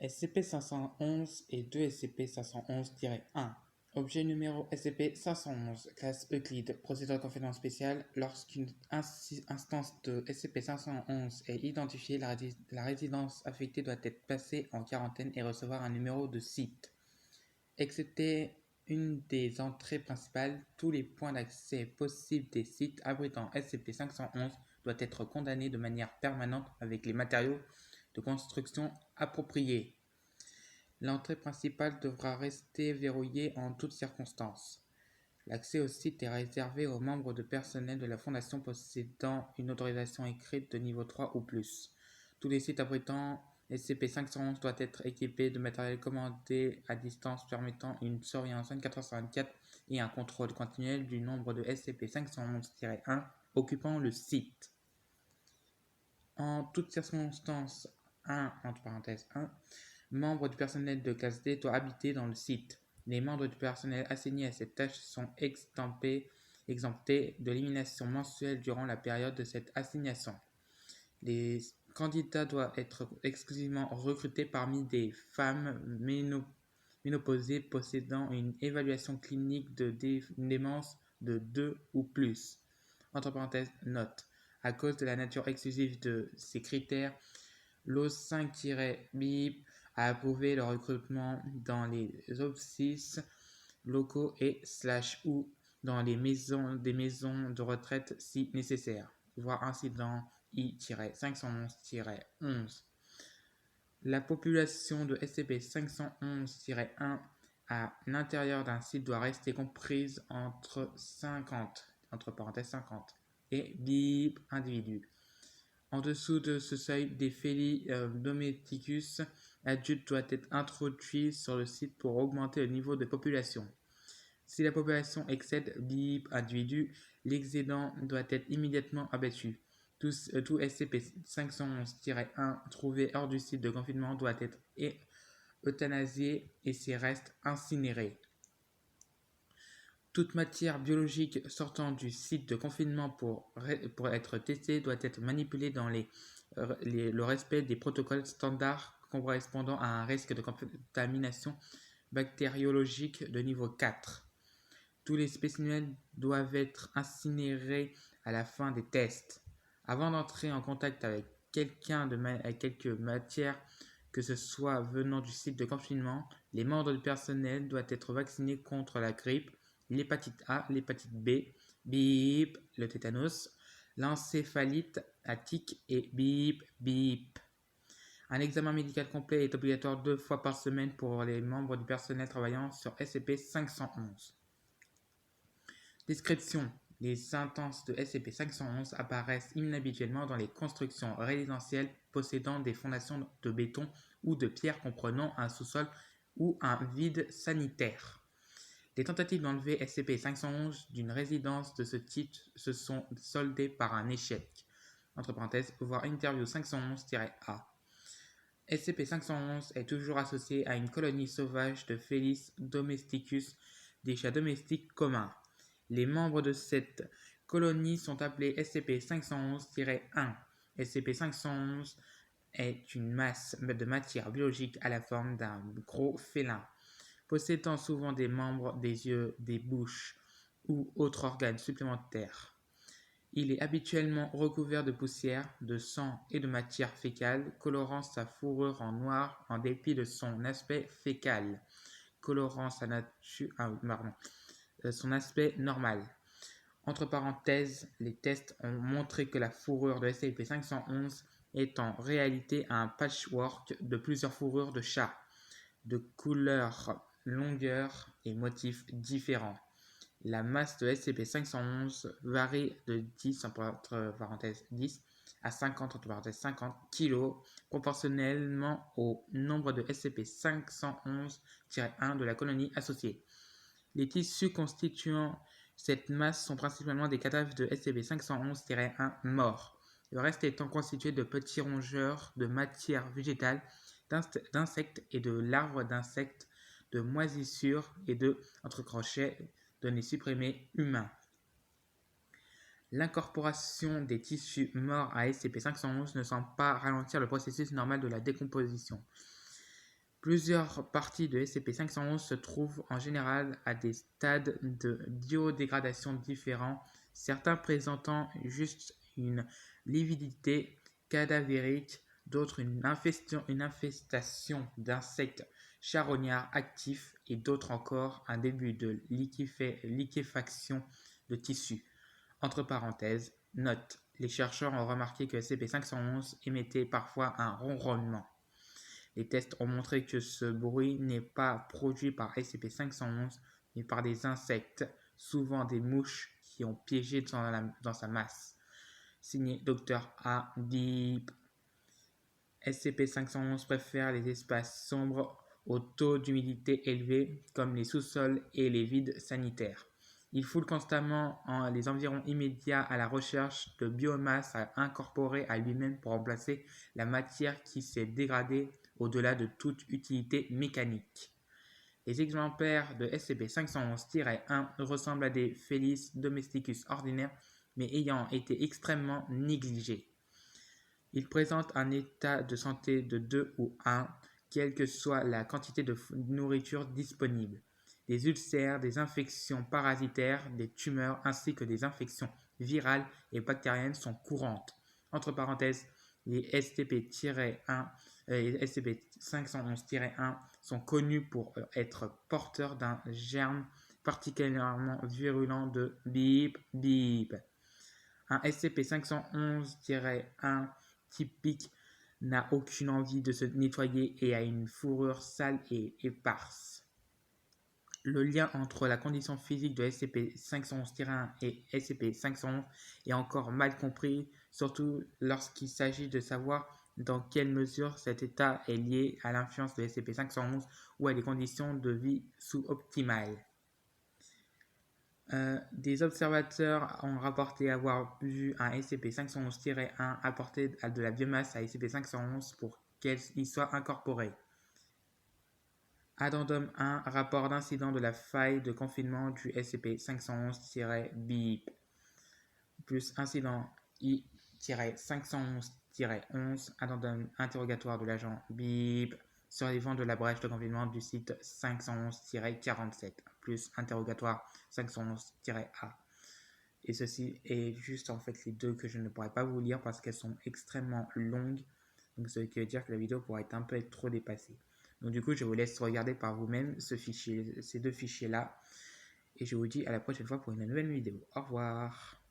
SCP-511 et 2 SCP-511-1. Objet numéro SCP-511, classe Euclide, procédure de confidence spéciale. Lorsqu'une instance de SCP-511 est identifiée, la résidence affectée doit être placée en quarantaine et recevoir un numéro de site. Excepté une des entrées principales, tous les points d'accès possibles des sites abritant SCP-511 doivent être condamnés de manière permanente avec les matériaux de construction appropriés. L'entrée principale devra rester verrouillée en toutes circonstances. L'accès au site est réservé aux membres de personnel de la Fondation possédant une autorisation écrite de niveau 3 ou plus. Tous les sites abritant SCP-511 doivent être équipés de matériel commandé à distance permettant une surveillance 24h/24 et un contrôle continuel du nombre de SCP-511-1 occupant le site. En toutes circonstances, 1, entre parenthèses 1, membres du personnel de classe D doivent habiter dans le site. Les membres du personnel assignés à cette tâche sont exemptés de l'élimination mensuelle durant la période de cette assignation. Les candidats doivent être exclusivement recrutés parmi des femmes ménopausées possédant une évaluation clinique de démence de 2 ou plus. Entre parenthèses, note. À cause de la nature exclusive de ces critères, l'OS5-BIP a approuvé le recrutement dans les offices locaux et /ou dans des maisons de retraite si nécessaire. Voir incident I-511-11. La population de SCP-511-1 à l'intérieur d'un site doit rester comprise entre 50, entre parenthèses 50, et BIP individus. En dessous de ce seuil, des Feli domesticus adultes doivent être introduits sur le site pour augmenter le niveau de population. Si la population excède BIP individus, l'excédent doit être immédiatement abattu. Tout SCP-511-1 trouvé hors du site de confinement doit être euthanasié et ses restes incinérés. Toute matière biologique sortant du site de confinement pour être testée doit être manipulée dans le respect des protocoles standards correspondant à un risque de contamination bactériologique de niveau 4. Tous les spécimens doivent être incinérés à la fin des tests. Avant d'entrer en contact avec quelque matière que ce soit venant du site de confinement, les membres du personnel doivent être vaccinés contre la grippe, l'hépatite A, l'hépatite B, BIP, le tétanos, l'encéphalite à tic et BIP. Un examen médical complet est obligatoire 2 fois par semaine pour les membres du personnel travaillant sur SCP-511. Description. Les instances de SCP-511 apparaissent inhabituellement dans les constructions résidentielles possédant des fondations de béton ou de pierre comprenant un sous-sol ou un vide sanitaire. Les tentatives d'enlever SCP-511 d'une résidence de ce type se sont soldées par un échec. Entre parenthèses, voir interview 511-A. SCP-511 est toujours associé à une colonie sauvage de Felis domesticus, des chats domestiques communs. Les membres de cette colonie sont appelés SCP-511-1. SCP-511 est une masse de matière biologique à la forme d'un gros félin, possédant souvent des membres, des yeux, des bouches ou autres organes supplémentaires. Il est habituellement recouvert de poussière, de sang et de matière fécale, colorant sa fourrure en noir en dépit de son aspect fécal, colorant son aspect normal. Entre parenthèses, les tests ont montré que la fourrure de SCP-511 est en réalité un patchwork de plusieurs fourrures de chat, de couleurs, longueurs et motifs différents. La masse de SCP-511 varie de 10, entre parenthèses 10 à 50, entre parenthèses 50 kg, proportionnellement au nombre de SCP-511-1 de la colonie associée. Les tissus constituant cette masse sont principalement des cadavres de SCP-511-1 morts, le reste étant constitué de petits rongeurs, de matière végétale, d'insectes et de larves d'insectes, de moisissures et de, entre crochets, données supprimés humains. L'incorporation des tissus morts à SCP-511 ne semble pas ralentir le processus normal de la décomposition. Plusieurs parties de SCP-511 se trouvent en général à des stades de biodégradation différents, certains présentant juste une lividité cadavérique, d'autres une infestation d'insectes charognards actifs et d'autres encore un début de liquéfaction de tissus. Entre parenthèses, note, les chercheurs ont remarqué que SCP-511 émettait parfois un ronronnement. Les tests ont montré que ce bruit n'est pas produit par SCP-511, mais par des insectes, souvent des mouches qui ont piégé dans sa masse. Signé Dr. A. Deep. SCP-511 préfère les espaces sombres au taux d'humidité élevé, comme les sous-sols et les vides sanitaires. Il foule constamment les environs immédiats à la recherche de biomasse à incorporer à lui-même pour remplacer la matière qui s'est dégradée au-delà de toute utilité mécanique. Les exemplaires de SCP-511-1 ressemblent à des Felis domesticus ordinaires, mais ayant été extrêmement négligés. Ils présentent un état de santé de 2 ou 1, quelle que soit la quantité de nourriture disponible. Des ulcères, des infections parasitaires, des tumeurs ainsi que des infections virales et bactériennes sont courantes. Entre parenthèses, les SCP-511-1 sont connus pour être porteurs d'un germe particulièrement virulent de bip bip. Un SCP-511-1 typique n'a aucune envie de se nettoyer et a une fourrure sale et éparse. Le lien entre la condition physique de SCP-511-1 et SCP-511 est encore mal compris, surtout lorsqu'il s'agit de savoir dans quelle mesure cet état est lié à l'influence de SCP-511 ou à des conditions de vie sous-optimales. Des observateurs ont rapporté avoir vu un SCP-511-1 apporter de la biomasse à SCP-511 pour qu'elle y soit incorporée. Addendum 1, rapport d'incident de la faille de confinement du SCP-511-BIP, plus incident I-511-11, addendum interrogatoire de l'agent BIP, survivant de la brèche de confinement du site 511-47, plus interrogatoire 511-A. Et ceci est juste en fait les deux que je ne pourrais pas vous lire parce qu'elles sont extrêmement longues. Donc ce qui veut dire que la vidéo pourrait un peu être trop dépassée. Donc du coup, je vous laisse regarder par vous-même ces deux fichiers-là. Et je vous dis à la prochaine fois pour une nouvelle vidéo. Au revoir.